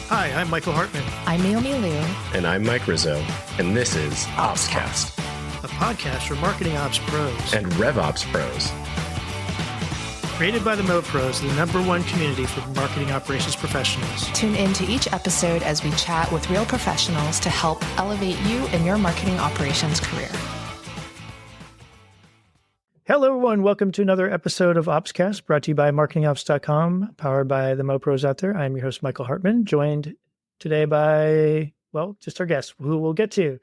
Hi, I'm Michael Hartman. I'm Naomi Liu. And I'm Mike Rizzo. And this is OpsCast, a podcast for marketing ops pros and RevOps pros. Created by the Mo Pros, the #1 community for marketing operations professionals. Tune in to each episode as we chat with real professionals to help elevate you in your marketing operations career. Hello, everyone. Welcome to another episode of OpsCast, brought to you by marketingops.com, powered by the Mo Pros out there. I'm your host, Michael Hartman, joined today by, just our guest, who we'll get to.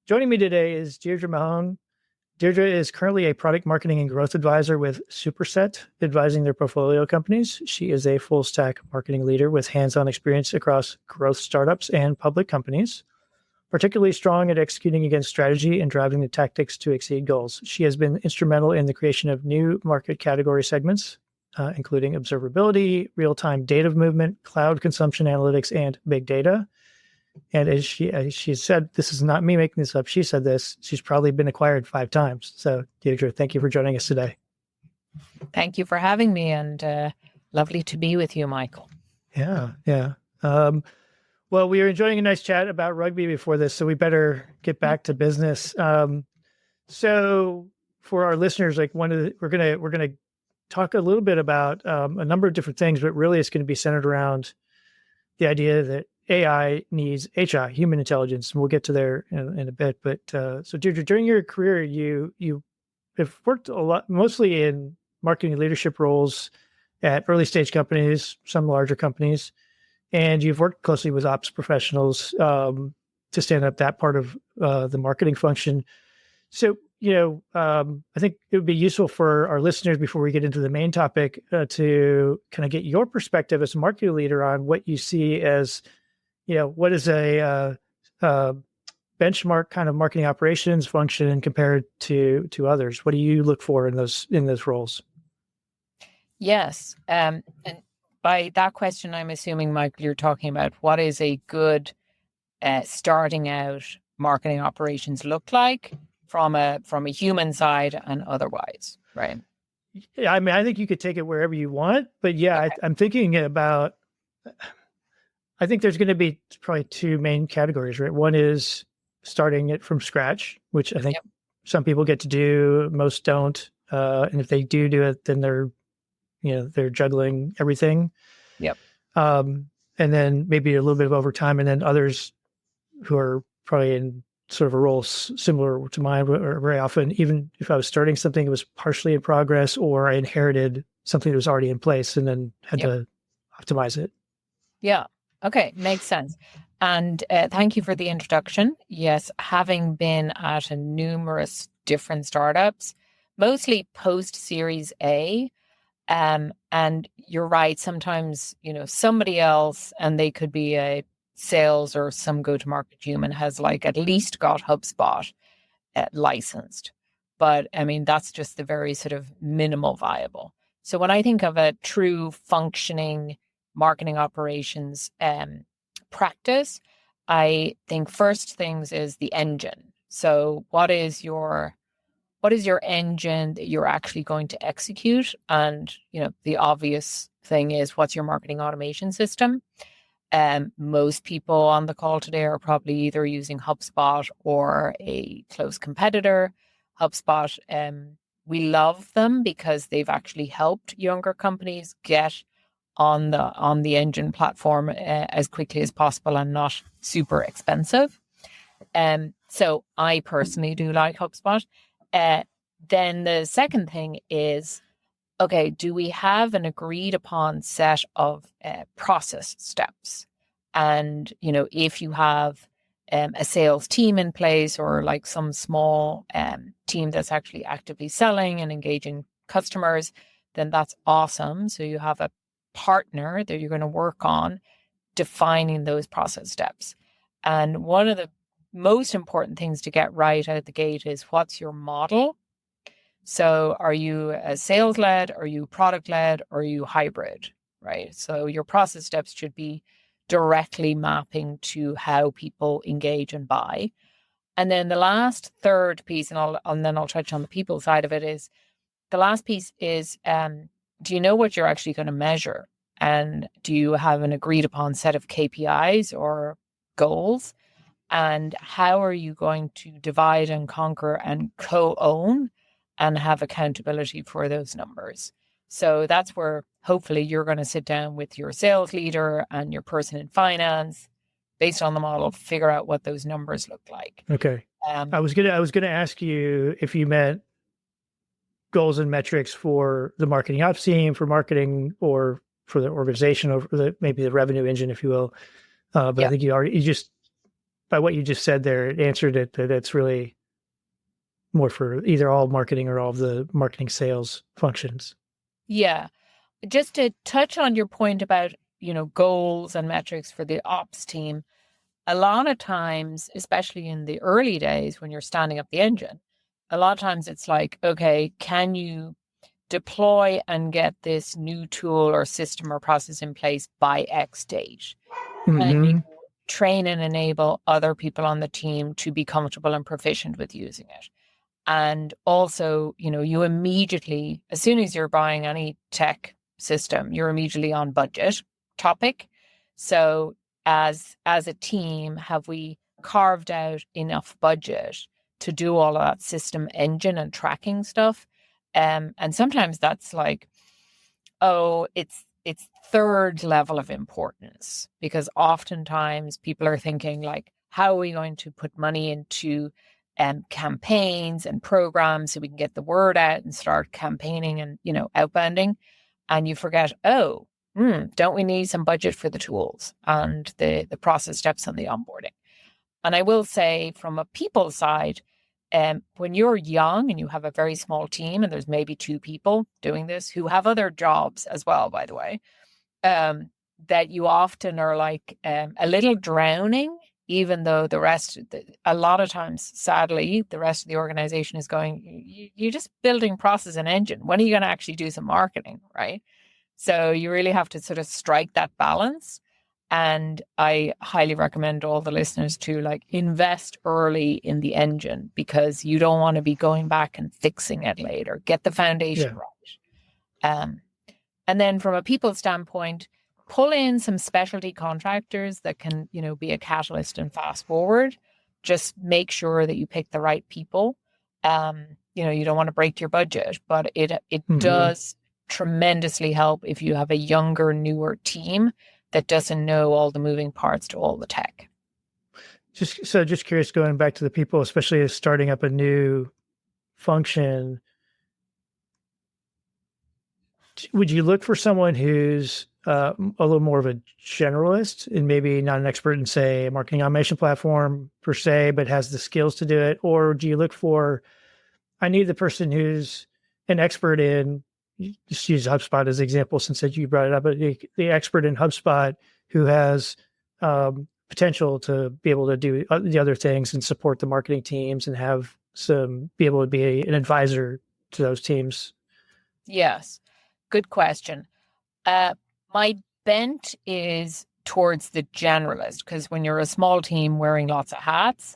Joining me today is Deirdre Mahon. Deirdre is currently a product marketing and growth advisor with Superset, advising their portfolio companies. She is a full-stack marketing leader with hands-on experience across growth startups and public companies, particularly strong at executing against strategy and driving the tactics to exceed goals. She has been instrumental in the creation of new market category segments, including observability, real-time data movement, cloud consumption analytics, and big data. And as she said, this is not me making this up. She said this. She's probably been acquired 5 times. So, Deirdre, thank you for joining us today. Thank you for having me, and lovely to be with you, Michael. Yeah. Well, we were enjoying a nice chat about rugby before this, so we better get back to business. So, for our listeners, we're gonna talk a little bit about a number of different things, but really, it's going to be centered around the idea that AI needs HI, human intelligence, and we'll get to there in a bit. But so, Deirdre, during your career, you have worked a lot, mostly in marketing leadership roles at early stage companies, some larger companies. And you've worked closely with ops professionals to stand up that part of the marketing function. So, I think it would be useful for our listeners before we get into the main topic to kind of get your perspective as a marketing leader on what you see as, what is a benchmark kind of marketing operations function compared to others. What do you look for in those roles? Yes, and by that question, I'm assuming, Michael, you're talking about what is a good starting out marketing operations look like from a human side and otherwise, right? Yeah, I mean, I think you could take it wherever you want, but yeah, okay. I'm thinking about, I think there's going to be probably 2 main categories, right? One is starting it from scratch, which I think some people get to do, most don't. And if they do it, then they're juggling everything. Yep. And then maybe a little bit of overtime, and then others who are probably in sort of a role similar to mine, or very often, even if I was starting something, it was partially in progress, or I inherited something that was already in place and then had to optimize it. Yeah. Okay. Makes sense. And thank you for the introduction. Yes. Having been at numerous different startups, mostly post Series A, and you're right. Sometimes, somebody else, and they could be a sales or some go-to-market human, has at least got HubSpot licensed. But I mean, that's just the very sort of minimal viable. So when I think of a true functioning marketing operations practice, I think first things is the engine. So what is your engine that you're actually going to execute? And, the obvious thing is, what's your marketing automation system? Most people on the call today are probably either using HubSpot or a close competitor. HubSpot, we love them because they've actually helped younger companies get on the engine platform as quickly as possible and not super expensive. So I personally do like HubSpot. Then the second thing is, okay, do we have an agreed upon set of process steps? And, if you have a sales team in place, or some small team that's actually actively selling and engaging customers, then that's awesome. So you have a partner that you're going to work on defining those process steps. And one of the most important things to get right out the gate is, what's your model? So are you a sales-led? Are you product-led? Or are you hybrid, right? So your process steps should be directly mapping to how people engage and buy. And then the third piece, and then I'll touch on the people side of it, is the last piece is, do you know what you're actually going to measure? And do you have an agreed upon set of KPIs or goals? And how are you going to divide and conquer and co-own and have accountability for those numbers? So that's where hopefully you're going to sit down with your sales leader and your person in finance, based on the model, figure out what those numbers look like. Okay. I was gonna ask you if you meant goals and metrics for the marketing ops team, for marketing, or for the organization, or maybe the revenue engine, if you will. But I think by what you just said there, it answered it, that it's really more for either all marketing or all of the marketing sales functions. Yeah. Just to touch on your point about, goals and metrics for the ops team, a lot of times, especially in the early days when you're standing up the engine, a lot of times it's like, okay, can you deploy and get this new tool or system or process in place by X date? And you train and enable other people on the team to be comfortable and proficient with using it. And also, you immediately, as soon as you're buying any tech system, you're immediately on budget topic. So as a team, have we carved out enough budget to do all of that system engine and tracking stuff? And sometimes that's like, it's third level of importance, because oftentimes people are thinking like, how are we going to put money into campaigns and programs so we can get the word out and start campaigning and, outbounding? And you forget, don't we need some budget for the tools and the process steps and the onboarding? And I will say, from a people side, when you're young and you have a very small team, and there's maybe 2 people doing this who have other jobs as well, by the way, that you often are like a little drowning, even though a lot of times, sadly, the rest of the organization is going, you're just building process and engine. When are you going to actually do some marketing, right? So you really have to sort of strike that balance. And I highly recommend all the listeners to invest early in the engine, because you don't want to be going back and fixing it later. Get the foundation right. And then from a people standpoint, pull in some specialty contractors that can, be a catalyst and fast forward. Just make sure that you pick the right people. You don't want to break your budget, but it does tremendously help if you have a younger, newer team that doesn't know all the moving parts to all the tech. Just curious, going back to the people, especially as starting up a new function, would you look for someone who's a little more of a generalist and maybe not an expert in, say, a marketing automation platform per se, but has the skills to do it? Or do you look for, I need the person who's an expert in, just use HubSpot as an example, since you brought it up, but the expert in HubSpot who has potential to be able to do the other things and support the marketing teams and be able to be an advisor to those teams? Yes. Good question. My bent is towards the generalist, because when you're a small team wearing lots of hats,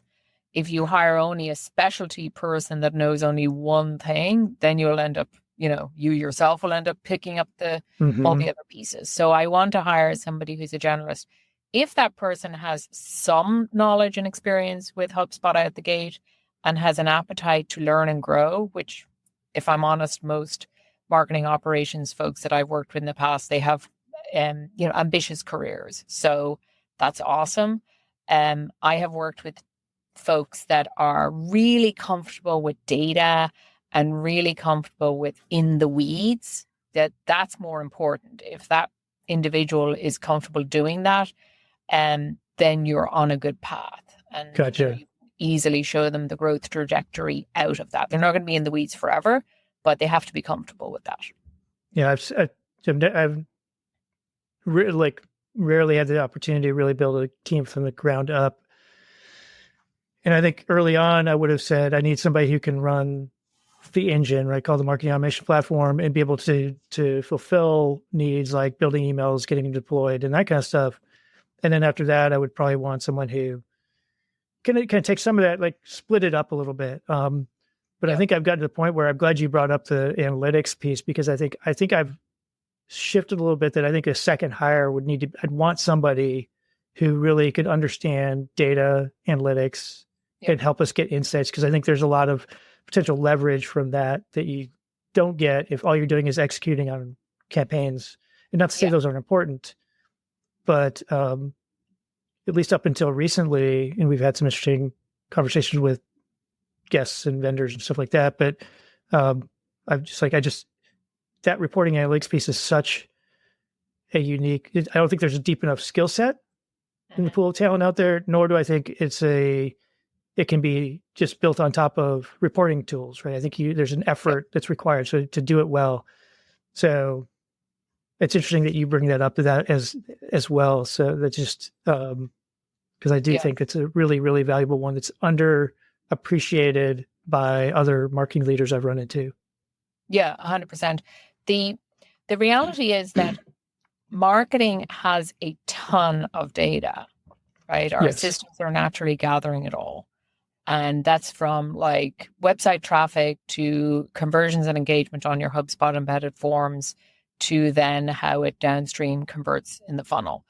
if you hire only a specialty person that knows only one thing, then you'll end up, you yourself will end up picking up all the other pieces. So I want to hire somebody who's a generalist. If that person has some knowledge and experience with HubSpot out the gate and has an appetite to learn and grow, which, if I'm honest, most marketing operations folks that I've worked with in the past, they have, ambitious careers. So that's awesome. I have worked with folks that are really comfortable with data and really comfortable with in the weeds. That's more important. If that individual is comfortable doing that, then you're on a good path. And Gotcha. You easily show them the growth trajectory out of that. They're not going to be in the weeds forever, but they have to be comfortable with that. Yeah, I've rarely had the opportunity to really build a team from the ground up. And I think early on, I would have said, I need somebody who can run the engine, right, called the marketing automation platform, and be able to fulfill needs like building emails, getting them deployed, and that kind of stuff. And then after that, I would probably want someone who can take some of that, split it up a little bit. But I think I've gotten to the point where I'm glad you brought up the analytics piece, because I think I've shifted a little bit, that I think a second hire would need to, I'd want somebody who really could understand data analytics and help us get insights. Cause I think there's a lot of potential leverage from that you don't get if all you're doing is executing on campaigns. And not to say those aren't important, but at least up until recently, and we've had some interesting conversations with guests and vendors and stuff like that. But that reporting analytics piece is such a unique, I don't think there's a deep enough skill set in the pool of talent out there, nor do I think it can be just built on top of reporting tools, right? I think there's an effort that's required to do it well. So it's interesting that you bring that up to that as well. So that's just, because I do think it's a really, really valuable one that's underappreciated by other marketing leaders I've run into. Yeah, 100%. The reality is that marketing has a ton of data, right? Our systems are naturally gathering it all. And that's from like website traffic to conversions and engagement on your HubSpot embedded forms to then how it downstream converts in the funnel.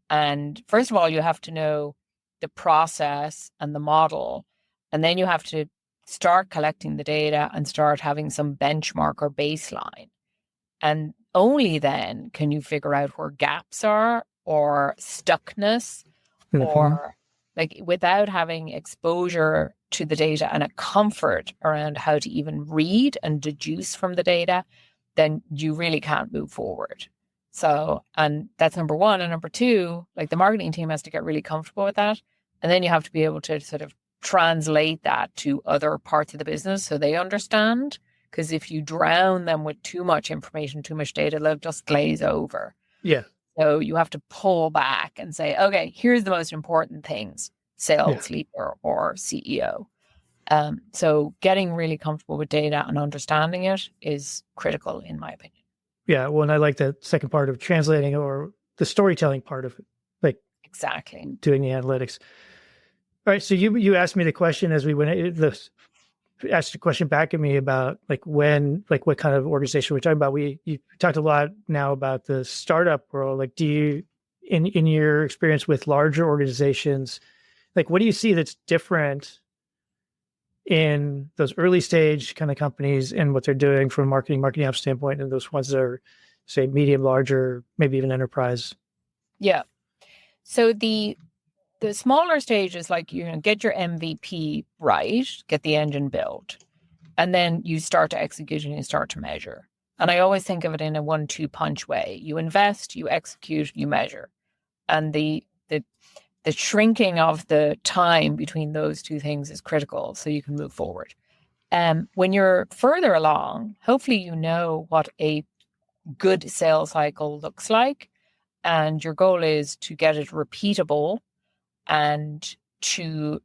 And first of all, you have to know the process and the model. And then you have to start collecting the data and start having some benchmark or baseline. And only then can you figure out where gaps are or stuckness or like without having exposure to the data and a comfort around how to even read and deduce from the data, then you really can't move forward. So, and that's number one. And number two, like the marketing team has to get really comfortable with that. And then you have to be able to sort of translate that to other parts of the business so they understand. Because if you drown them with too much information, too much data, they'll just glaze over. Yeah. So you have to pull back and say, okay, here's the most important things, sales leader or CEO. So getting really comfortable with data and understanding it is critical, in my opinion. Yeah. Well, and I like the second part of translating or the storytelling part of it, like exactly doing the analytics. All right. So you asked me the question as we went, asked a question back at me about like what kind of organization we're talking about. You talked a lot now about the startup world. Like, do you, in your experience with larger organizations, like what do you see that's different in those early stage kind of companies and what they're doing from a marketing ops standpoint, and those ones that are, say, medium, larger, maybe even enterprise? Yeah. So the smaller stages, like, get your MVP right, get the engine built, and then you start to execute and you start to measure. And I always think of it in a 1-2 punch way. You invest, you execute, you measure. And the shrinking of the time between those two things is critical so you can move forward. When you're further along, hopefully you know what a good sales cycle looks like. And your goal is to get it repeatable and to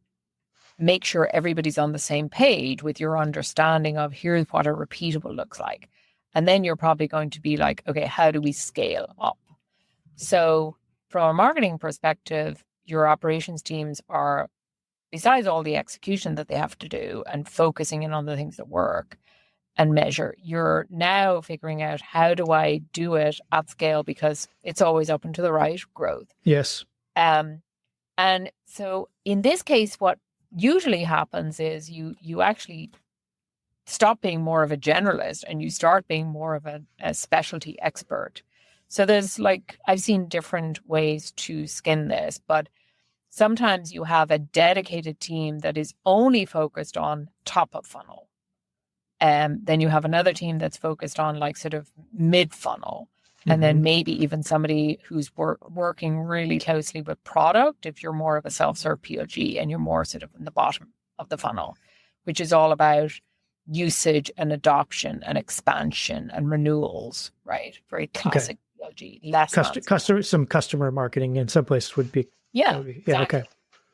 make sure everybody's on the same page with your understanding of here's what a repeatable looks like. And then you're probably going to be like, okay, how do we scale up? So from a marketing perspective, your operations teams are, besides all the execution that they have to do and focusing in on the things that work and measure, you're now figuring out how do I do it at scale, because it's always up and to the right growth. Yes. And so in this case, what usually happens is you actually stop being more of a generalist and you start being more of a specialty expert. So there's I've seen different ways to skin this, but sometimes you have a dedicated team that is only focused on top of funnel. Then you have another team that's focused on sort of mid funnel. And then maybe even somebody who's working really closely with product if you're more of a self-serve PLG and you're more sort of in the bottom of the funnel, which is all about usage and adoption and expansion and renewals, right? Very classic PLG. Less some customer marketing in some places would be. Exactly. Okay.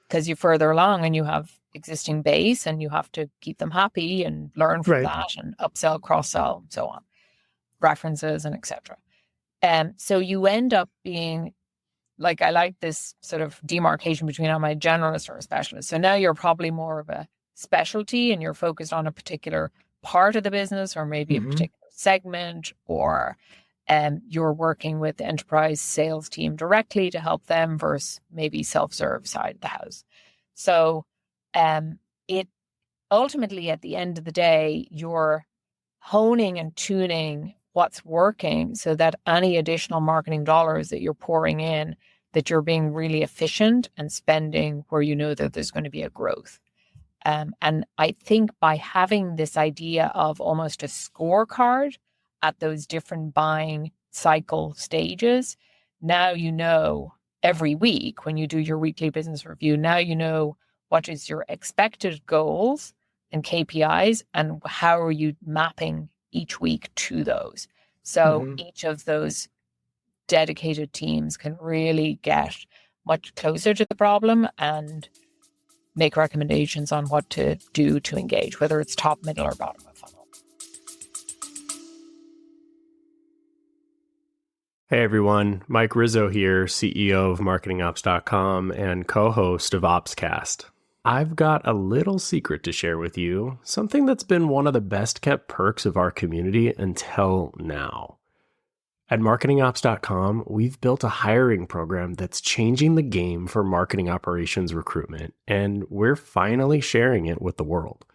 Because you're further along and you have existing base and you have to keep them happy and learn from that and upsell, cross-sell, and so on. References and etc. So you end up being I like this sort of demarcation between am I a generalist or a specialist. So now you're probably more of a specialty and you're focused on a particular part of the business or maybe a particular segment or you're working with the enterprise sales team directly to help them versus maybe self-serve side of the house. So it ultimately, at the end of the day, you're honing and tuning what's working so that any additional marketing dollars that you're pouring in, that you're being really efficient and spending where you know that there's going to be a growth. And I think by having this idea of almost a scorecard at those different buying cycle stages, now you know every week when you do your weekly business review, now you know what is your expected goals and KPIs and how are you mapping each week to those. So each of those dedicated teams can really get much closer to the problem and make recommendations on what to do to engage, whether it's top, middle, or bottom of funnel. Hey everyone, Mike Rizzo here, CEO of MarketingOps.com and co-host of OpsCast. I've got a little secret to share with you, something that's been one of the best kept perks of our community until now. At MarketingOps.com, we've built a hiring program that's changing the game for marketing operations recruitment, and we're finally sharing it with the world.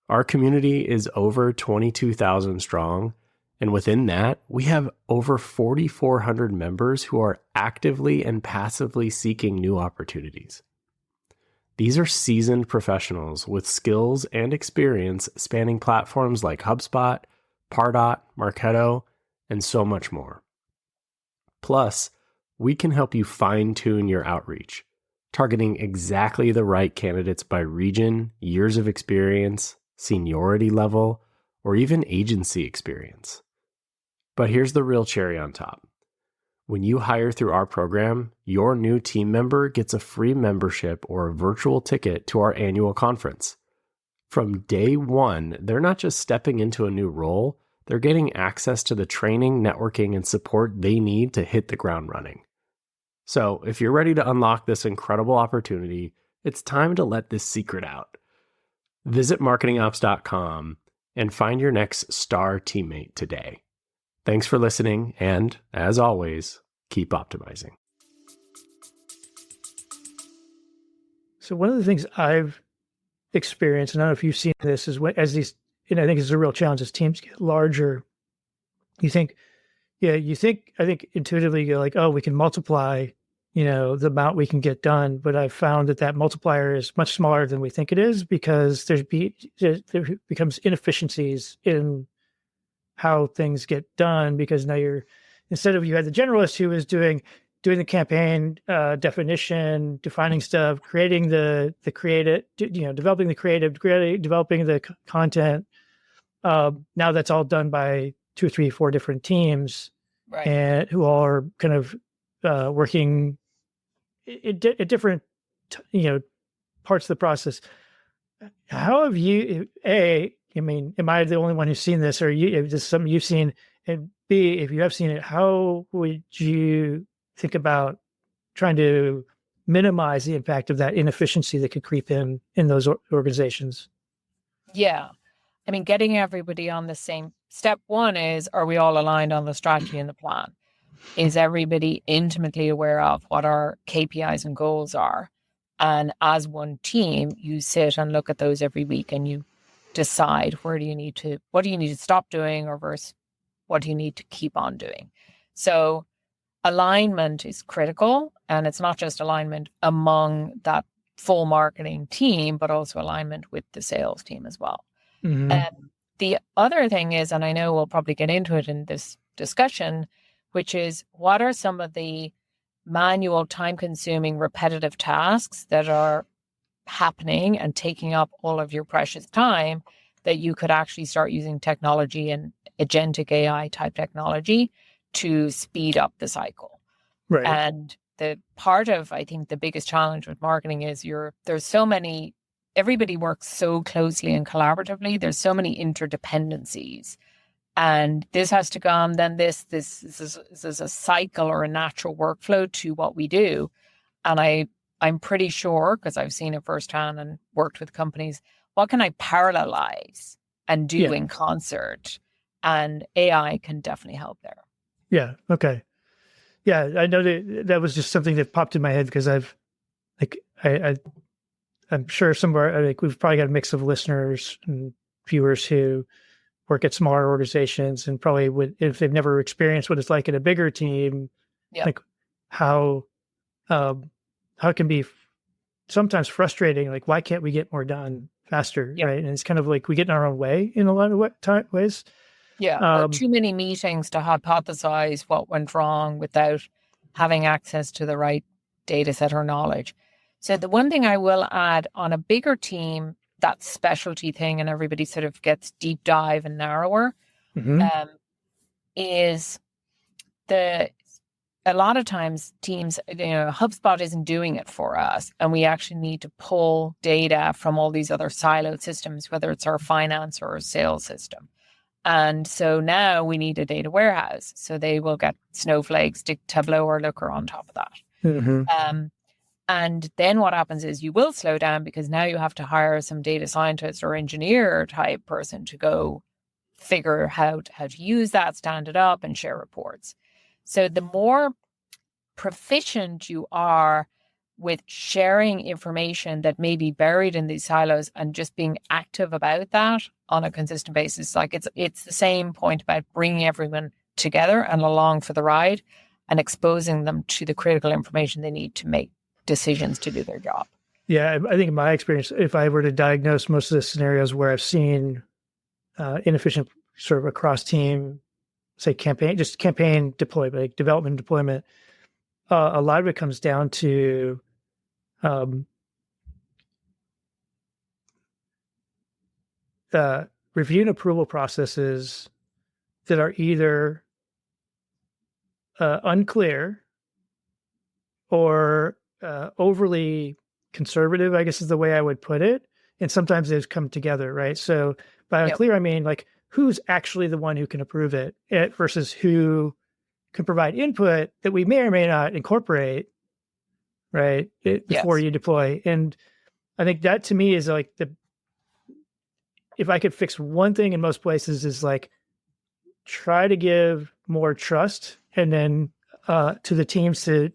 Our community is over 22,000 strong, and within that, we have over 4,400 members who are actively and passively seeking new opportunities. These are seasoned professionals with skills and experience spanning platforms like HubSpot, Pardot, Marketo, and so much more. Plus, we can help you fine-tune your outreach, targeting exactly the right candidates by region, years of experience, seniority level, or even agency experience. But here's the real cherry on top. When you hire through our program, your new team member gets a free membership or a virtual ticket to our annual conference. From day one, they're not just stepping into a new role, they're getting access to the training, networking, and support they need to hit the ground running. So if you're ready to unlock this incredible opportunity, it's time to let this secret out. Visit marketingops.com and find your next star teammate today. Thanks for listening, and as always, keep optimizing. So one of the things I've experienced, and I don't know if you've seen this, is as these, and I think it's a real challenge as teams get larger, I think intuitively you're like, oh, we can multiply, the amount we can get done. But I've found that multiplier is much smaller than we think it is because there becomes inefficiencies in how things get done, because now you had the generalist who was doing the campaign definition, defining stuff, creating the creative, developing the creative, developing the content. Now that's all done by 2, 3, 4 different teams, right, and who all are kind of working at different, parts of the process. How have you? Am I the only one who's seen this, or is this something you've seen? And B, if you have seen it, how would you think about trying to minimize the impact of that inefficiency that could creep in those organizations? Yeah. I mean, getting everybody on the same step one is, are we all aligned on the strategy and the plan? Is everybody intimately aware of what our KPIs and goals are? And as one team, you sit and look at those every week and you decide what do you need to stop doing, or versus what do you need to keep on doing? So alignment is critical, and it's not just alignment among that full marketing team, but also alignment with the sales team as well. Mm-hmm. The other thing is, and I know we'll probably get into it in this discussion, which is what are some of the manual, time-consuming, repetitive tasks that are happening and taking up all of your precious time that you could actually start using technology and agentic AI type technology to speed up the cycle. Right. And the part of, I think, the biggest challenge with marketing is there's so many, everybody works so closely and collaboratively. There's so many interdependencies. And this has to come, then this is a cycle or a natural workflow to what we do. And I'm pretty sure, because I've seen it firsthand and worked with companies, what can I parallelize and do in concert? And AI can definitely help there. Yeah. Okay. Yeah. I know that was just something that popped in my head because I'm sure somewhere, like we've probably got a mix of listeners and viewers who work at smaller organizations and probably would, if they've never experienced what it's like in a bigger team, Yeah. like how it can be sometimes frustrating. Like, why can't we get more done faster? Yeah. Right. And it's kind of like we get in our own way in a lot of ways. Yeah. Too many meetings to hypothesize what went wrong without having access to the right data set or knowledge. So the one thing I will add on a bigger team, that specialty thing, and everybody sort of gets deep dive and narrower, is a lot of times teams, HubSpot isn't doing it for us. And we actually need to pull data from all these other siloed systems, whether it's our finance or our sales system. And so now we need a data warehouse. So they will get Snowflake, stick Tableau or Looker on top of that. And then what happens is you will slow down because now you have to hire some data scientist or engineer type person to go figure how to use that, stand it up and share reports. So the more proficient you are with sharing information that may be buried in these silos and just being active about that on a consistent basis, like it's the same point about bringing everyone together and along for the ride and exposing them to the critical information they need to make decisions to do their job. Yeah, I think in my experience, if I were to diagnose most of the scenarios where I've seen inefficient sort of across team, say campaign deployment, like development deployment, a lot of it comes down to review and approval processes that are either unclear or overly conservative, I guess is the way I would put it. And sometimes those come together, right? So by unclear, I mean like who's actually the one who can approve it versus who can provide input that we may or may not incorporate, right? Before you deploy. And I think that to me is like if I could fix one thing in most places is like try to give more trust and then to the teams to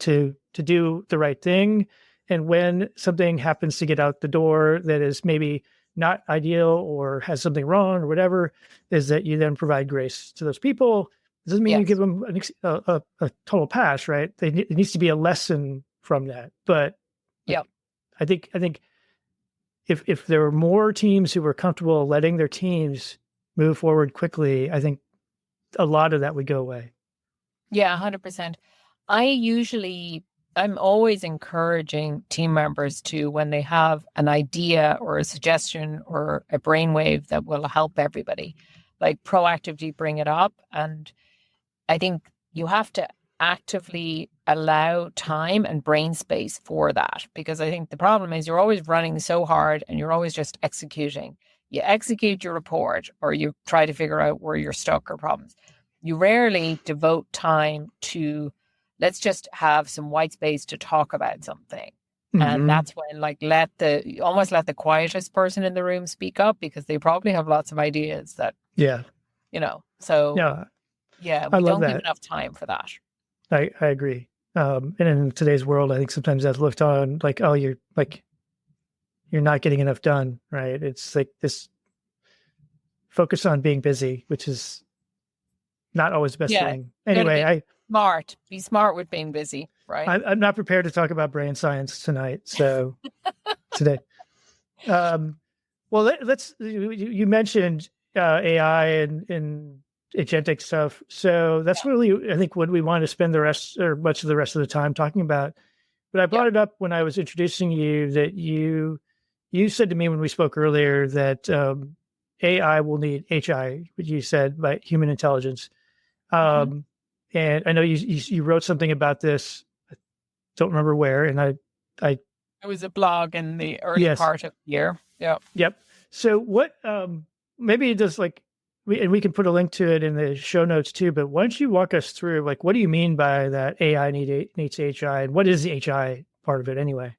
do the right thing. And when something happens to get out the door that is maybe not ideal or has something wrong or whatever, is that you then provide grace to those people. It doesn't mean you give them a total pass, right? It needs to be a lesson from that. But I think if there were more teams who were comfortable letting their teams move forward quickly, I think a lot of that would go away. Yeah, 100%. I'm always encouraging team members to, when they have an idea or a suggestion or a brainwave that will help everybody, like proactively bring it up. And I think you have to actively allow time and brain space for that, because I think the problem is you're always running so hard and you're always just executing. You execute your report or you try to figure out where you're stuck or problems. You rarely devote time to, let's just have some white space to talk about something. And that's when let the quietest person in the room speak up, because they probably have lots of ideas that, we I don't love give that. enough time for that. I agree. And in today's world, I think sometimes that's looked on like, oh, you're not getting enough done, right? It's like this focus on being busy, which is not always the best thing. Anyway, be smart with being busy, right? I'm not prepared to talk about brain science tonight. So today, well, you mentioned AI and agentic stuff. So that's really, I think, what we want to spend much of the rest of the time talking about. But I brought it up when I was introducing you that you said to me when we spoke earlier that AI will need HI, which you said, by human intelligence. And I know you wrote something about this. I don't remember where. And it was a blog in the early part of the year. Yeah. Yep. So what, maybe just like, we can put a link to it in the show notes too, but why don't you walk us through, like, what do you mean by that AI needs HI, and what is the HI part of it anyway?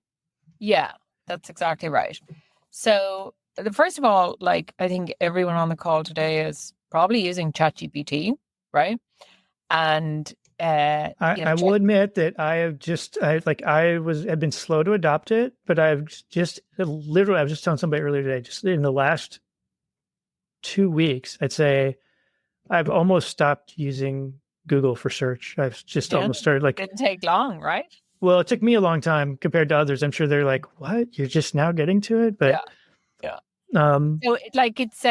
Yeah, that's exactly right. So first of all, like, I think everyone on the call today is probably using ChatGPT, right? And I will admit that I've been slow to adopt it, but I was just telling somebody earlier today, just in the last 2 weeks, I'd say I've almost stopped using Google for search. I've just almost started didn't take long, right? Well, it took me a long time compared to others. I'm sure they're like, "What? You're just now getting to it?" But yeah. So it's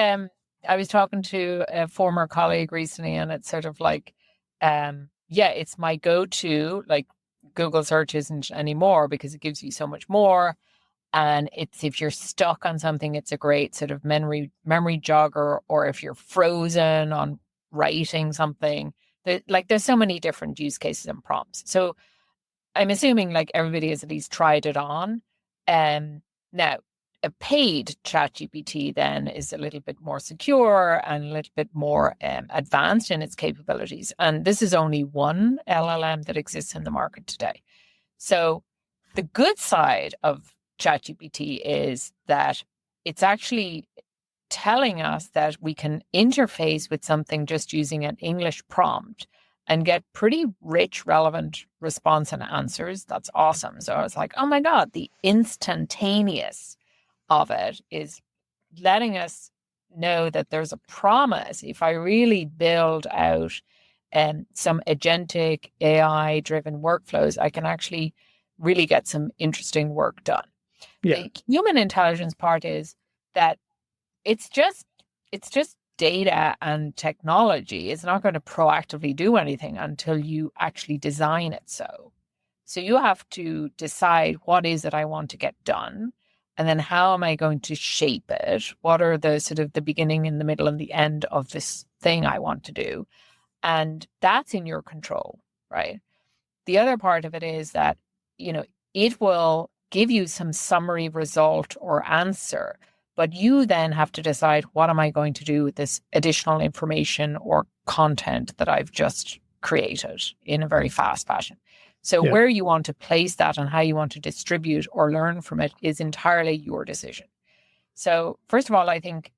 I was talking to a former colleague recently, and it's sort of like, it's my go-to. Like Google search isn't anymore because it gives you so much more. And it's, if you're stuck on something, it's a great sort of memory jogger, or if you're frozen on writing something, there's so many different use cases and prompts. So I'm assuming like everybody has at least tried it on. Now, a paid ChatGPT then is a little bit more secure and a little bit more advanced in its capabilities. And this is only one LLM that exists in the market today. So the good side of ChatGPT is that it's actually telling us that we can interface with something just using an English prompt and get pretty rich, relevant response and answers. That's awesome. So I was like, oh my God, the instantaneous of it is letting us know that there's a promise. If I really build out some agentic AI-driven workflows, I can actually really get some interesting work done. Yeah. The human intelligence part is that it's just data and technology. It's not going to proactively do anything until you actually design it so. So you have to decide, what is it I want to get done? And then how am I going to shape it? What are the sort of the beginning and the middle and the end of this thing I want to do? And that's in your control, right? The other part of it is that, it will give you some summary result or answer, but you then have to decide, what am I going to do with this additional information or content that I've just created in a very fast fashion? So where you want to place that and how you want to distribute or learn from it is entirely your decision. So first of all, I think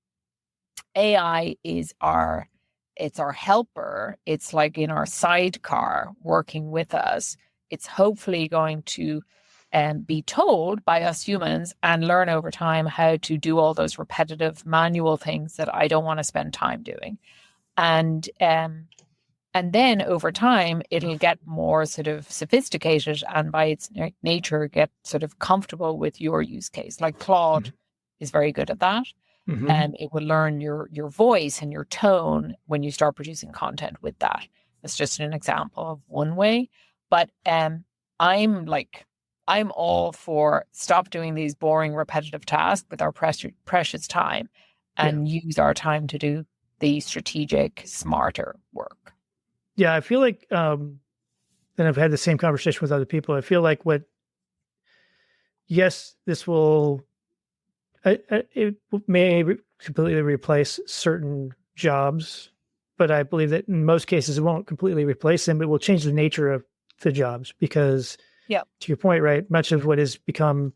AI is our helper. It's like in our sidecar working with us. It's hopefully going to be told by us humans and learn over time how to do all those repetitive manual things that I don't want to spend time doing. And then over time, it'll get more sort of sophisticated and by its nature get sort of comfortable with your use case. Like Claude is very good at that. And it will learn your voice and your tone when you start producing content with that. That's just an example of one way. But I'm all for stop doing these boring, repetitive tasks with our precious time and use our time to do the strategic, smarter work. Yeah, I feel like, and I've had the same conversation with other people. I feel like this will, it may completely replace certain jobs, but I believe that in most cases it won't completely replace them. It will change the nature of the jobs because, to your point, right, much of what has become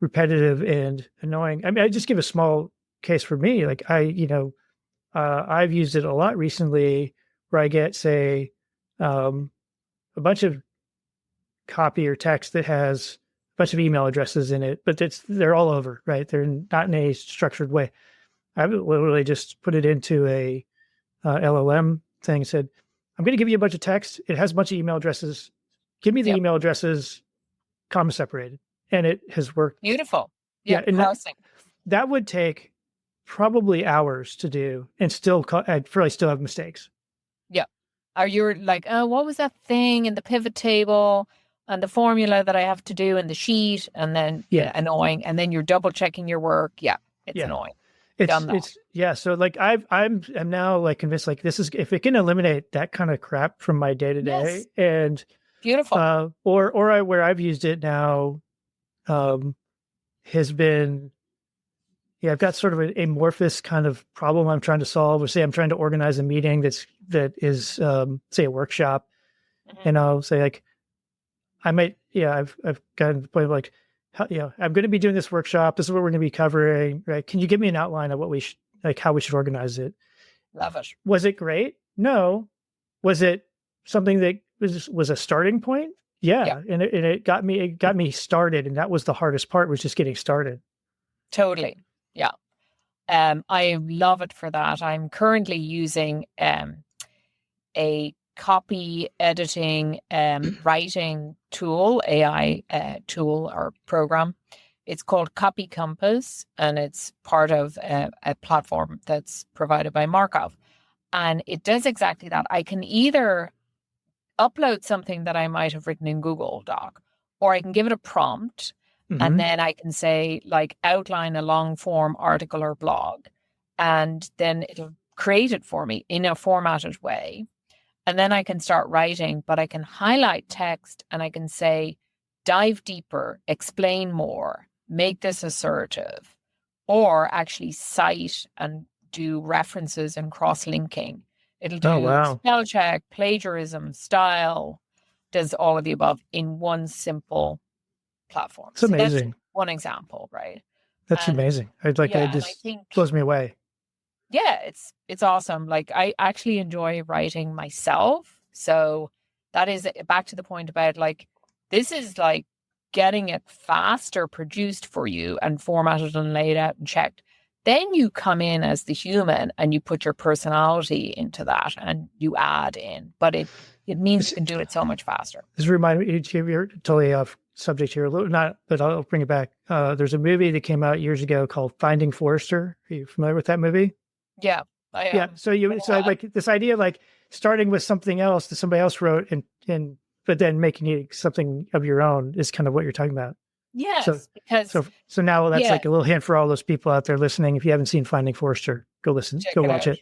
repetitive and annoying. I mean, I just give a small case for me. Like I've used it a lot recently where I get, say, a bunch of copy or text that has a bunch of email addresses in it, but they're all over, right? They're not in a structured way. I literally just put it into a LLM thing and said, I'm going to give you a bunch of text. It has a bunch of email addresses. Give me the email addresses, comma separated. And it has worked. Beautiful. Yeah. And that would take probably hours to do and I'd probably still have mistakes. Yeah. Or you're like, oh, what was that thing in the pivot table and the formula that I have to do in the sheet? And then annoying. And then you're double checking your work. Yeah. It's annoying. So like I'm now like convinced, like this is, if it can eliminate that kind of crap from my day to day and beautiful, where I've used it now, has been, I've got sort of an amorphous kind of problem I'm trying to solve. Or say I'm trying to organize a meeting that is say a workshop, and I'll say like, I might, I've gotten to the point of like, I'm going to be doing this workshop. This is what we're going to be covering. Right? Can you give me an outline of what we how we should organize it? Love it. Was it great? No. Was it something that was a starting point. Yeah. And it got me started. And that was the hardest part, was just getting started. Totally. Yeah. I love it for that. I'm currently using a copy editing writing tool, AI tool or program. It's called Copy Compass, and it's part of a platform that's provided by Markov. And it does exactly that. I can either upload something that I might have written in Google Doc, or I can give it a prompt, and then I can say, like, outline a long form article or blog, and then it'll create it for me in a formatted way. And then I can start writing, but I can highlight text and I can say, dive deeper, explain more, make this assertive, or actually cite and do references and cross-linking. It'll do spell check, plagiarism, style, does all of the above in one simple platform. It's amazing. That's one example, right? That's amazing. It blows me away. Yeah, it's awesome. Like, I actually enjoy writing myself. So that is back to the point about, like, this is like getting it faster produced for you and formatted and laid out and checked. Then you come in as the human and you put your personality into that and you add in. But it means you can do it so much faster. This reminded me, you're totally off subject here, but I'll bring it back. There's a movie that came out years ago called Finding Forrester. Are you familiar with that movie? Yeah, I am. Yeah. So like this idea of like starting with something else that somebody else wrote and but then making it something of your own is kind of what you're talking about. Yes, so now that's like a little hint for all those people out there listening. If you haven't seen Finding Forrester, go watch it.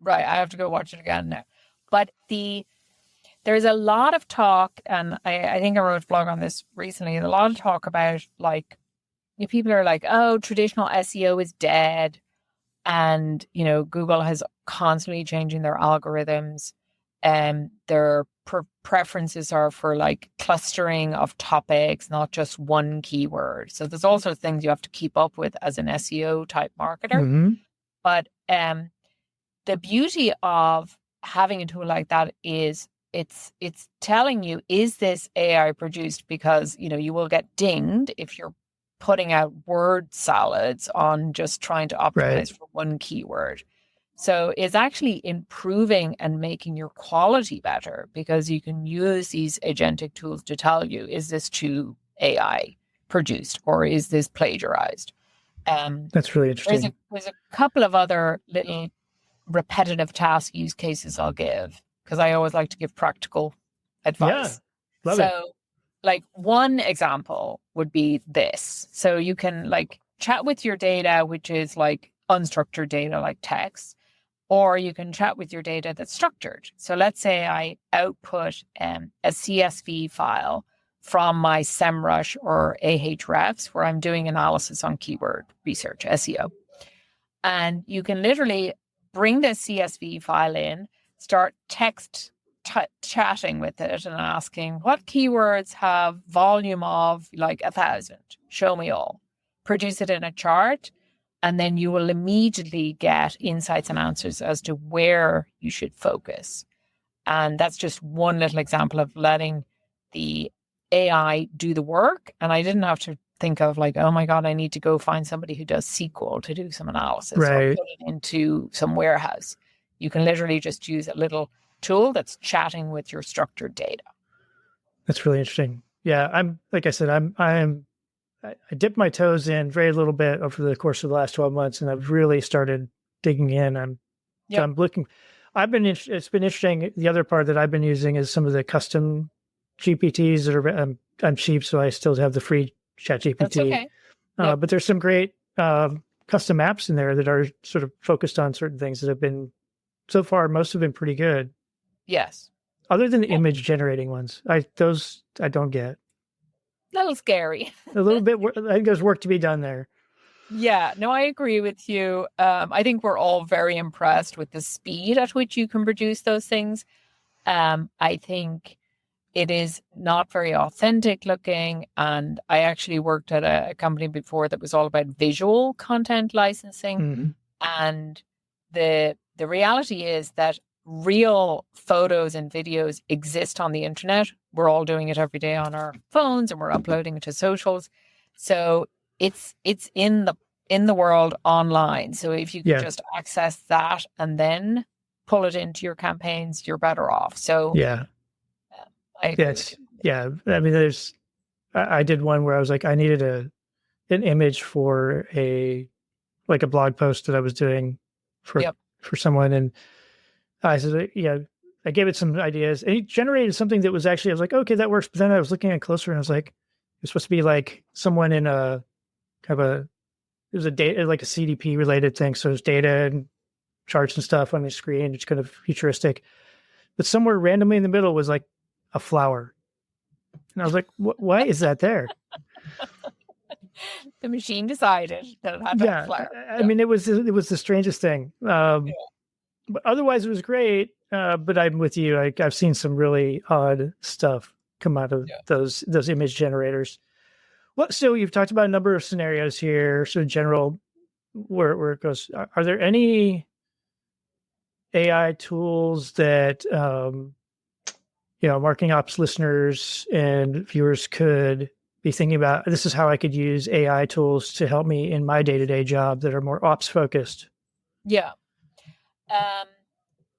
Right. I have to go watch it again now. But there's a lot of talk, and I think I wrote a blog on this recently, a lot of talk about, like, people are like, oh, traditional SEO is dead. And, Google has constantly changing their algorithms, and their preferences are for, like, clustering of topics, not just one keyword. So there's also things you have to keep up with as an SEO type marketer. Mm-hmm. But the beauty of having a tool like that is it's telling you, is this AI produced? Because, you will get dinged if you're putting out word salads on just trying to optimize for one keyword. So it's actually improving and making your quality better, because you can use these agentic tools to tell you, is this too AI produced or is this plagiarized? That's really interesting. There's a couple of other little repetitive task use cases I'll give, because I always like to give practical advice. Yeah, love it. Like, one example would be this. So you can, like, chat with your data, which is like unstructured data like text, or you can chat with your data that's structured. So let's say I output a CSV file from my SEMrush or Ahrefs, where I'm doing analysis on keyword research, SEO. And you can literally bring the CSV file in, start chatting with it and asking, what keywords have volume of like 1,000? Show me all. Produce it in a chart, and then you will immediately get insights and answers as to where you should focus. And that's just one little example of letting the AI do the work. And I didn't have to think of, like, oh my God, I need to go find somebody who does SQL to do some analysis or put it into some warehouse. You can literally just use a little tool that's chatting with your structured data. That's really interesting. Yeah, I dipped my toes in very little bit over the course of the last 12 months, and I've really started digging in. I'm looking. It's been interesting. The other part that I've been using is some of the custom GPTs that are. I'm cheap, so I still have the free ChatGPT. That's okay. But there's some great custom apps in there that are sort of focused on certain things that have been, so far, most have been pretty good. Yes. Other than the image generating ones, those I don't get. A little scary. A little bit. I think there's work to be done there. Yeah, no, I agree with you. I think we're all very impressed with the speed at which you can produce those things. I think it is not very authentic looking. And I actually worked at a company before that was all about visual content licensing. Mm-hmm. And the reality is that real photos and videos exist on the internet. We're all doing it every day on our phones, and we're uploading it to socials. So it's in the world online. So if you can just access that and then pull it into your campaigns, you're better off. So I mean, I did one where I was like, I needed an image for a blog post that I was doing for someone, and I said, I gave it some ideas, and it generated something that was actually, I was like, okay, that works. But then I was looking at it closer, and I was like, it's supposed to be like someone in a kind of it was a data, like a CDP related thing. So there's data and charts and stuff on the screen. It's kind of futuristic, but somewhere randomly in the middle was like a flower. And I was like, why is that there? The machine decided that it had to have a flower. I mean, it was the strangest thing. But otherwise it was great. But I'm with you. I've seen some really odd stuff come out of those image generators. Well, so you've talked about a number of scenarios here. So general, where it goes. Are there any AI tools that marketing ops listeners and viewers could be thinking about? This is how I could use AI tools to help me in my day-to-day job that are more ops focused. Yeah.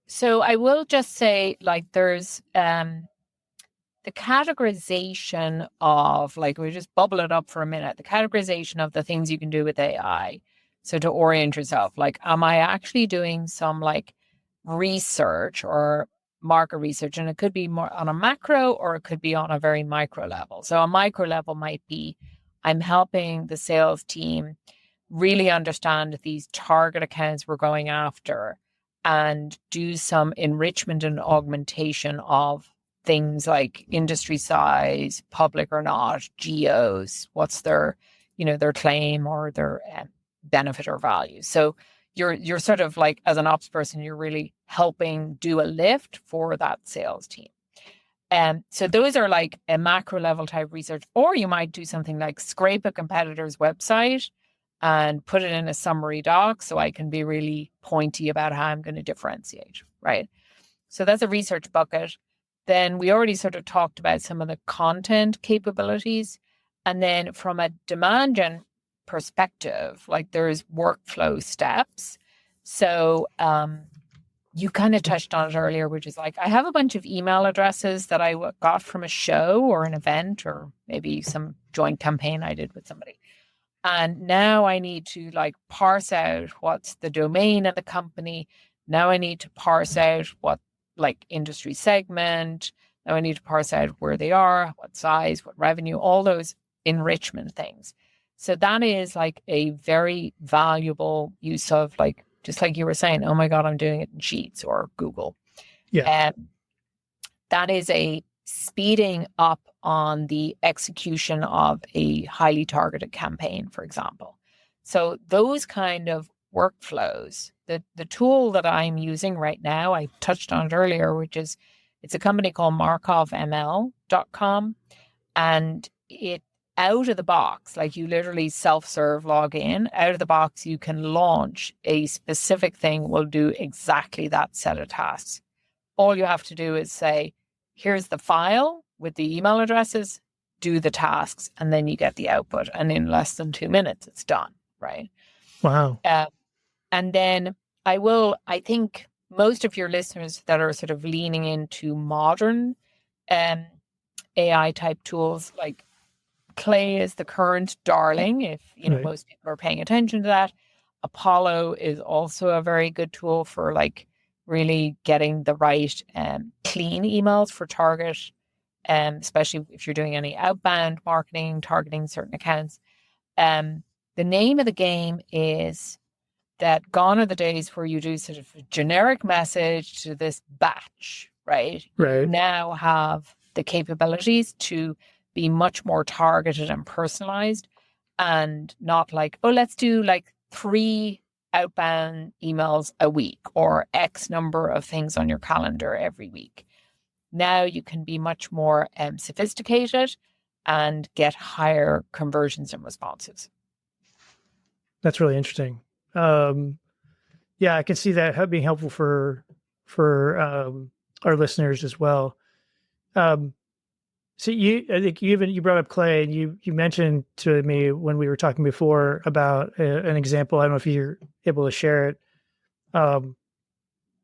So I will just say, like, there's the categorization of, like, we just bubble it up for a minute, the categorization of the things you can do with AI. So to orient yourself, like, am I actually doing some like research or market research? And it could be more on a macro, or it could be on a very micro level. So a micro level might be, I'm helping the sales team really understand these target accounts we're going after and do some enrichment and augmentation of things like industry size, public or not, geos, what's their claim or their benefit or value. So you're sort of like, as an ops person, you're really helping do a lift for that sales team. So those are like a macro level type research, or you might do something like scrape a competitor's website and put it in a summary doc so I can be really pointy about how I'm going to differentiate, right? So that's a research bucket. Then we already sort of talked about some of the content capabilities. And then from a demand gen perspective, like there's workflow steps. So you kind of touched on it earlier, which is like, I have a bunch of email addresses that I got from a show or an event, or maybe some joint campaign I did with somebody. And now I need to like parse out what's the domain of the company. Now I need to parse out what like industry segment. Now I need to parse out where they are, what size, what revenue, all those enrichment things. So that is like a very valuable use of, like, just like you were saying, oh my God, I'm doing it in Sheets or Google. Yeah. That is a speeding up on the execution of a highly targeted campaign, for example. So those kind of workflows, the tool that I'm using right now, I touched on it earlier, which is, it's a company called markovml.com. And it, out of the box, like you literally self-serve log in, out of the box, you can launch a specific thing, will do exactly that set of tasks. All you have to do is say, here's the file with the email addresses, do the tasks, and then you get the output. And in less than 2 minutes, it's done, right? Wow. And then I think most of your listeners that are sort of leaning into modern AI type tools, like Clay is the current darling, if Right. most people are paying attention to that. Apollo is also a very good tool for like really getting the right clean emails for target, especially if you're doing any outbound marketing, targeting certain accounts. The name of the game is that gone are the days where you do sort of a generic message to this batch, right? Right. You now have the capabilities to be much more targeted and personalized, and not like, oh, let's do like 3 outbound emails a week or X number of things on your calendar every week. Now you can be much more sophisticated and get higher conversions and responses. That's really interesting. Yeah, I can see that being helpful for for our listeners as well. So I think you brought up Clay, and you mentioned to me when we were talking before about an example. I don't know if you're able to share it,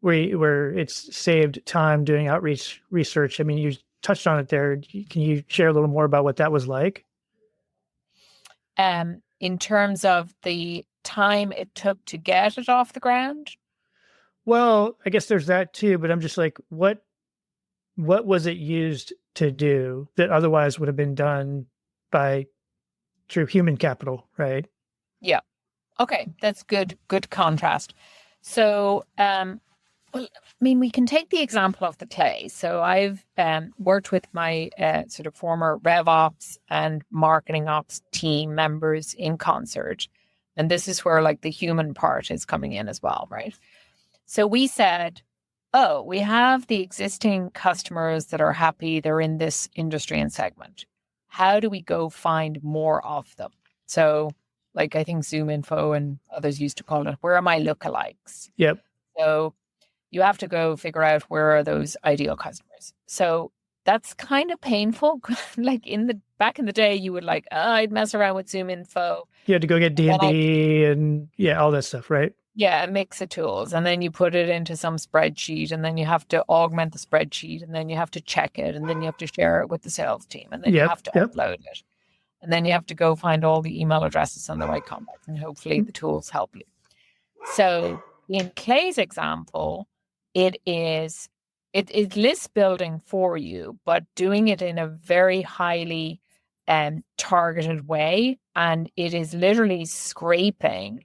where it's saved time doing outreach research. I mean, you touched on it there. Can you share a little more about what that was like? In terms of the time it took to get it off the ground? Well, I guess there's that too, but I'm just like, what was it used to do that otherwise would have been done by through human capital, right? Yeah. Okay, that's good contrast. So, well, I mean, we can take the example of the clay. So I've worked with my sort of former RevOps and marketing ops team members in concert. And this is where like the human part is coming in as well, right? So we said, oh, we have the existing customers that are happy. They're in this industry and segment. How do we go find more of them? So like I think Zoom Info and others used to call it, where are my lookalikes? Yep. So you have to go figure out where are those ideal customers. So that's kind of painful. Like back in the day, you would like, I'd mess around with Zoom Info. You had to go get D&D and all that stuff, right? Yeah, a mix of tools. And then you put it into some spreadsheet, and then you have to augment the spreadsheet, and then you have to check it, and then you have to share it with the sales team, and then you have to upload it. And then you have to go find all the email addresses on the right contacts, and hopefully the tools help you. So in Clay's example, it is list building for you, but doing it in a very highly targeted way. And it is literally scraping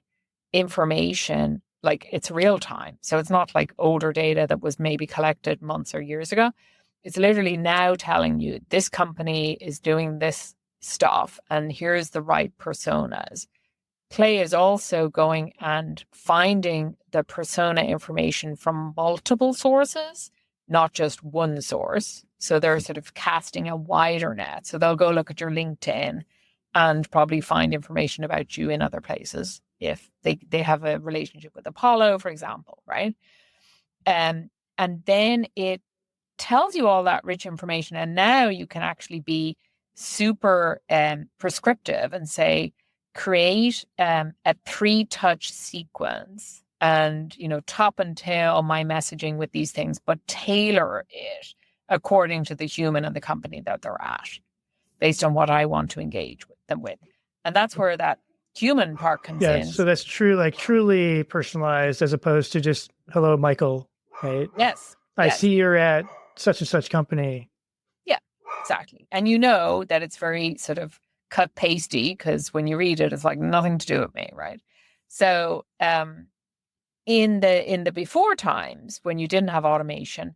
information, like it's real time. So it's not like older data that was maybe collected months or years ago. It's literally now telling you this company is doing this stuff and here's the right personas. Clay is also going and finding the persona information from multiple sources, not just one source. So they're sort of casting a wider net. So they'll go look at your LinkedIn and probably find information about you in other places if they have a relationship with Apollo, for example, right? And then it tells you all that rich information. And now you can actually be super prescriptive and say, create a 3-touch sequence and, top and tail my messaging with these things, but tailor it according to the human and the company that they're at, based on what I want to engage with them with. And that's where that human part comes in. So that's true, like truly personalized as opposed to just, hello, Michael, right? Yes. I see you're at such and such company. Yeah, exactly. And you know that it's very sort of cut pasty because when you read it, it's like nothing to do with me, right? So in the before times when you didn't have automation,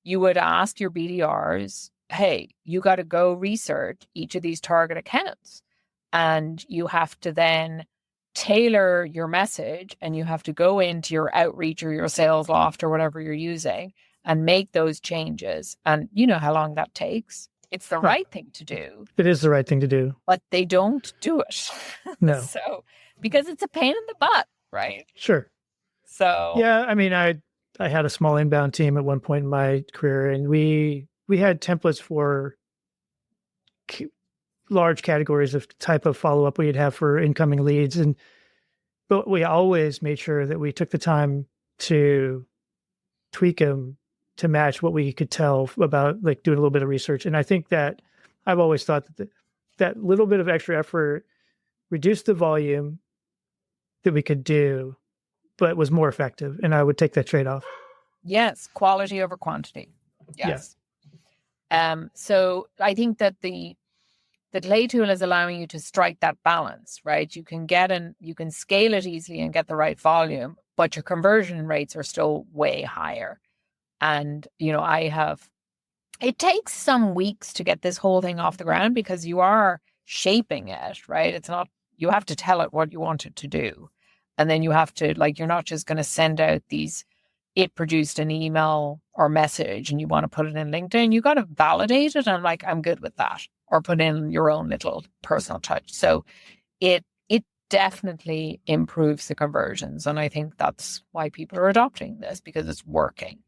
you would ask your BDRs, hey, you got to go research each of these target accounts. And you have to then tailor your message and you have to go into your outreach or your sales loft or whatever you're using and make those changes. And you know how long that takes. It's the right thing to do. It is the right thing to do. But they don't do it. No. So, because it's a pain in the butt, right? Sure. So. Yeah, I mean, I had a small inbound team at one point in my career, and we had templates for large categories of type of follow-up we'd have for incoming leads. But we always made sure that we took the time to tweak them to match what we could tell about, like doing a little bit of research. And I think that I've always thought that that little bit of extra effort reduced the volume that we could do, but was more effective. And I would take that trade-off. Yes. Quality over quantity. Yes. Yeah. So I think that the Clay tool is allowing you to strike that balance, right? You can scale it easily and get the right volume, but your conversion rates are still way higher. And, it takes some weeks to get this whole thing off the ground because you are shaping it, right? It's not, you have to tell it what you want it to do. And then you have to, you're not just going to send out it produced an email or message and you want to put it in LinkedIn. You got to validate it. And I'm good with that. Or put in your own little personal touch. So it definitely improves the conversions. And I think that's why people are adopting this, because it's working.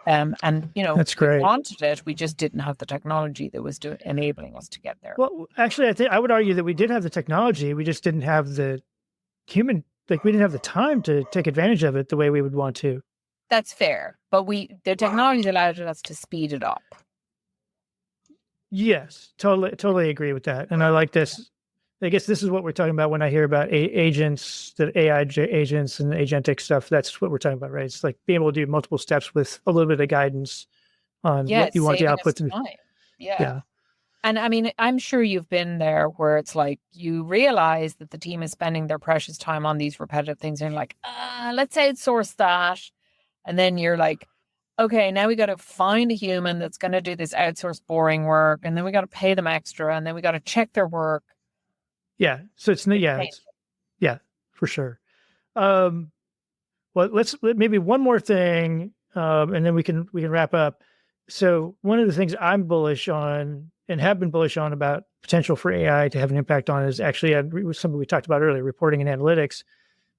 And That's we great. wanted it, we just didn't have the technology that was enabling us to get there. Well, actually, I think I would argue that we did have the technology. We just didn't have the human, like we didn't have the time to take advantage of it the way we would want to. That's fair, but the technology allowed us to speed it up. Yes, totally agree with that. And I like this. I guess this is what we're talking about when I hear about agents, the AI agents and agentic stuff. That's what we're talking about, right? It's like being able to do multiple steps with a little bit of guidance on what you want the output to be. Yeah. And I mean, I'm sure you've been there where it's like you realize that the team is spending their precious time on these repetitive things and you're like, let's outsource that. And then you're like, okay, now we got to find a human that's going to do this outsourced boring work. And then we got to pay them extra. And then we got to check their work. Yeah. So it's for sure. Well, let's maybe one more thing, and then we can wrap up. So one of the things I'm bullish on and have been bullish on about potential for AI to have an impact on is actually something we talked about earlier, reporting and analytics,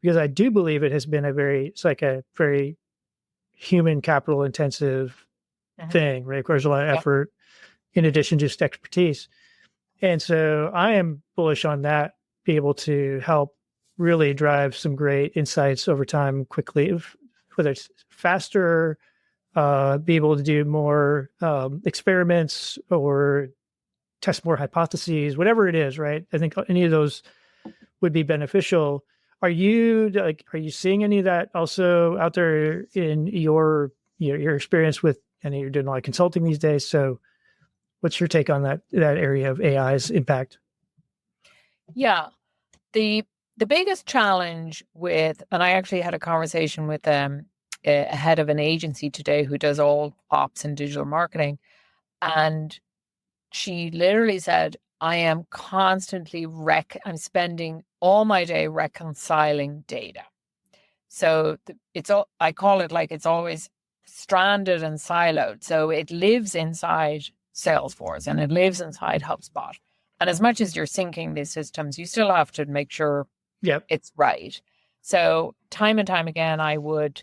because I do believe it has been a very human capital intensive thing, right? It requires a lot of effort in addition to just expertise. And so I am bullish on that, be able to help really drive some great insights over time quickly, whether it's faster, be able to do more experiments or test more hypotheses, whatever it is, right? I think any of those would be beneficial. Are you seeing any of that also out there in your experience with, I know you're doing a lot of consulting these days. So what's your take on that area of AI's impact? Yeah. The biggest challenge with, and I actually had a conversation with a head of an agency today who does all ops and digital marketing. And she literally said, I am constantly I'm spending all my day reconciling data. So I call it like it's always stranded and siloed. So it lives inside Salesforce and it lives inside HubSpot. And as much as you're syncing these systems, you still have to make sure it's right. So time and time again, I would,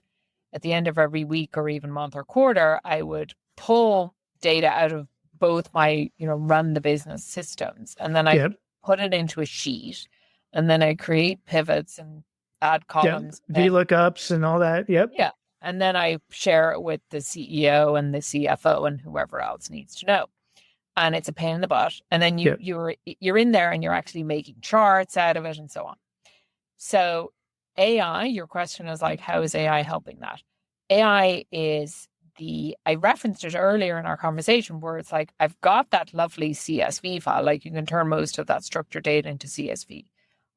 at the end of every week or even month or quarter, I would pull data out of both my, run the business systems. And then I put it into a sheet and then I create pivots and add columns. VLOOKUPs and all that. Yep. Yeah. And then I share it with the CEO and the CFO and whoever else needs to know. And it's a pain in the butt. And then you're in there and you're actually making charts out of it and so on. So AI, your question is like, how is AI helping that? AI is I referenced it earlier in our conversation where it's like, I've got that lovely CSV file, like you can turn most of that structured data into CSV.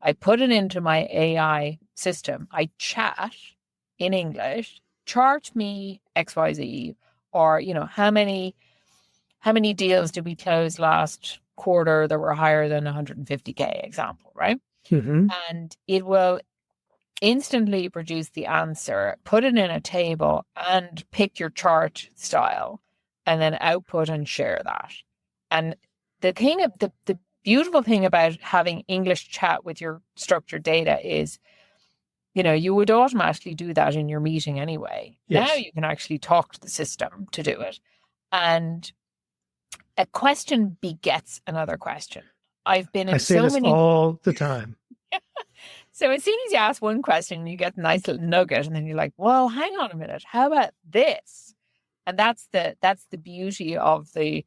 I put it into my AI system. I chat in English, charge me XYZ, or, how many deals did we close last quarter that were higher than 150K example, right? Mm-hmm. And it will instantly produce the answer, put it in a table and pick your chart style and then output and share that. And the beautiful thing about having English chat with your structured data is, you would automatically do that in your meeting anyway. Yes. Now you can actually talk to the system to do it. And a question begets another question. I've been in so many all the time. So as soon as you ask one question, you get a nice little nugget, and then you're like, well, hang on a minute. How about this? And that's the beauty of the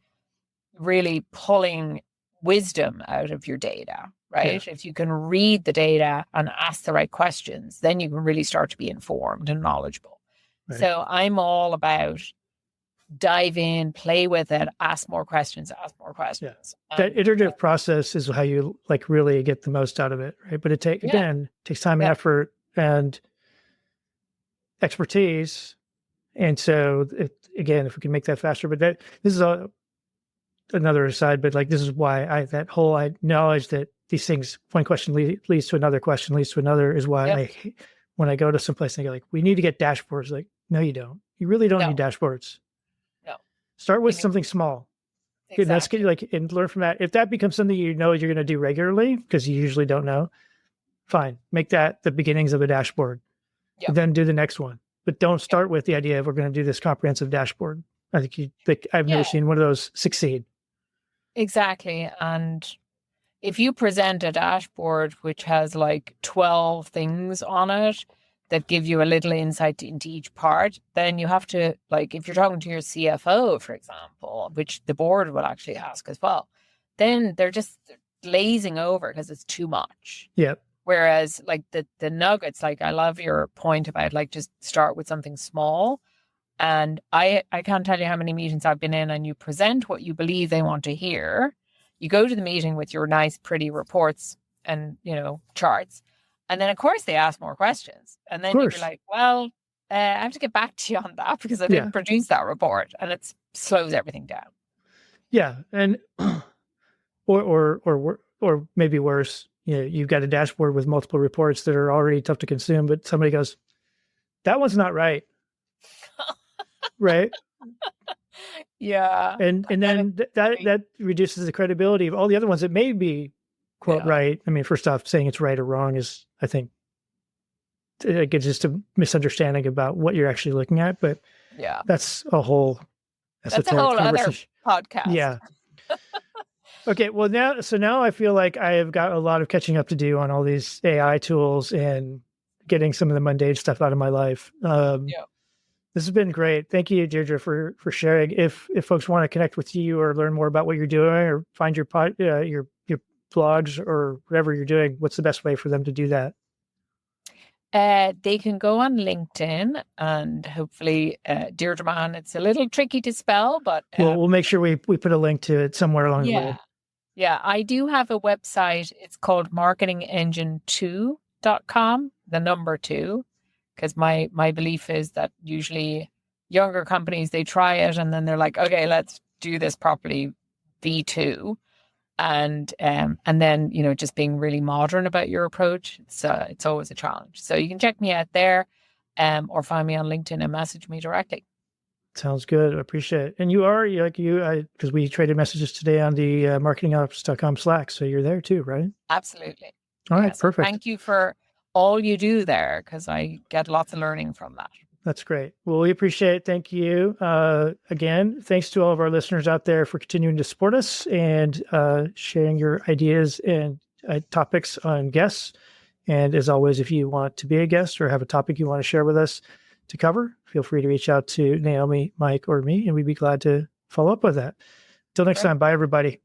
really pulling wisdom out of your data, right? Yeah. If you can read the data and ask the right questions, then you can really start to be informed and knowledgeable. Right. So I'm all about dive in, play with it, ask more questions. Yeah. That iterative process is how you really get the most out of it, right? But it takes time and effort and expertise. And so if we can make that faster, but this is another aside, but this is why that whole knowledge that these things, one question leads to another question, leads to another, is why when I go to someplace and I go we need to get dashboards, no, you don't. You really don't need dashboards. Start with something small. Exactly. That's good, and learn from that. If that becomes something you're going to do regularly, because you usually don't know, fine. Make that the beginnings of a dashboard. Yep. Then do the next one. but don't start with the idea of we're going to do this comprehensive dashboard. I think I've never seen one of those succeed. Exactly. And if you present a dashboard which has like 12 things on it that give you a little insight into each part, then you have to, like, if you're talking to your CFO, for example, which the board will actually ask as well, then they're just glazing over because it's too much. Yeah. Whereas like the nuggets, like I love your point about like just start with something small. And I can't tell you how many meetings I've been in, and you present what you believe they want to hear. You go to the meeting with your nice, pretty reports and, charts. And then, of course, they ask more questions. And then you're like, well, I have to get back to you on that because I didn't produce that report. And it slows everything down. Yeah. And, or maybe worse, you've got a dashboard with multiple reports that are already tough to consume, but somebody goes, that one's not right. Right. Yeah. And then that reduces the credibility of all the other ones that may be, quote, right. I mean, first off, saying it's right or wrong is, I think, it gets just a misunderstanding about what you're actually looking at. But that's a whole other podcast. Yeah. Okay. Well, now I feel like I have got a lot of catching up to do on all these AI tools and getting some of the mundane stuff out of my life. This has been great. Thank you, Deirdre, for sharing. If folks want to connect with you or learn more about what you're doing or find your blogs or whatever you're doing, what's the best way for them to do that? They can go on LinkedIn and hopefully Deirdre Mahon. It's a little tricky to spell, but we'll make sure we put a link to it somewhere along the way. Yeah, I do have a website. It's called marketingengine2.com, the number 2. Because my belief is that usually younger companies, they try it and then they're like, okay, let's do this properly, V2. And then, just being really modern about your approach. It's always a challenge. So you can check me out there or find me on LinkedIn and message me directly. Sounds good. I appreciate it. And you are because we traded messages today on the marketingops.com Slack. So you're there too, right? Absolutely. All right. Perfect. Thank you for all you do there, because I get lots of learning from that. That's great. Well, we appreciate it. Thank you. Again, thanks to all of our listeners out there for continuing to support us and sharing your ideas and topics on guests. And as always, if you want to be a guest or have a topic you want to share with us to cover, feel free to reach out to Naomi, Mike, or me, and we'd be glad to follow up with that. Until next time, bye, everybody.